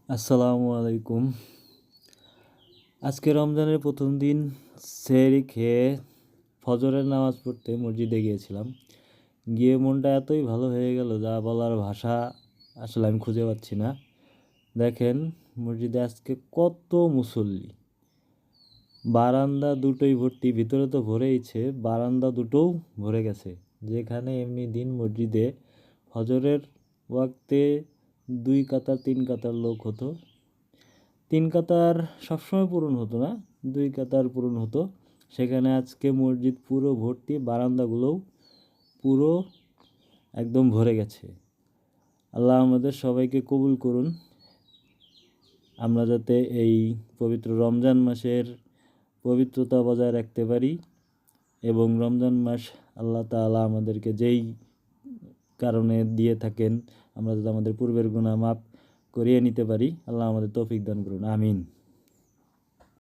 আসসালামু আলাইকুম। আজকে রমজানের প্রথম দিন সেহরি খেয়ে ফজরের নামাজ পড়তে মসজিদে গিয়েছিলাম। গিয়ে মনটা এতই ভালো হয়ে গেল যা বলার ভাষা আসলে আমি খুঁজে পাচ্ছি না। দেখেন মসজিদে আজকে কত মুসল্লি, বারান্দা দুটোই ভর্তি, ভিতরে তো ভরেইছে, বারান্দা দুটোও ভরে গেছে। যেখানে এমনি দিন মসজিদে ফজরের ওয়াক্তে 2 কাতার 3 কাতার লোক হতো, 3 কাতার সবসময় পূরণ হতো না, 2 কাতার পূরণ হতো। সেখানে আজকে মসজিদ পুরো ভর্তি, বারান্দাগুলোও পুরো একদম ভরে গেছে। আল্লাহ আমাদের সবাইকে কবুল করুন, আমরা যাতে এই পবিত্র রমজান মাসের পবিত্রতা বজায় রাখতে পারি এবং রমজান মাস আল্লাহ তাআলা আমাদেরকে যেই কারণে দিয়ে থাকেন, আমরা যাতে আমাদের পূর্বের গুনাহ মাফ করিয়ে নিতে পারি। আল্লাহ আমাদের তৌফিক দান করুন, আমিন।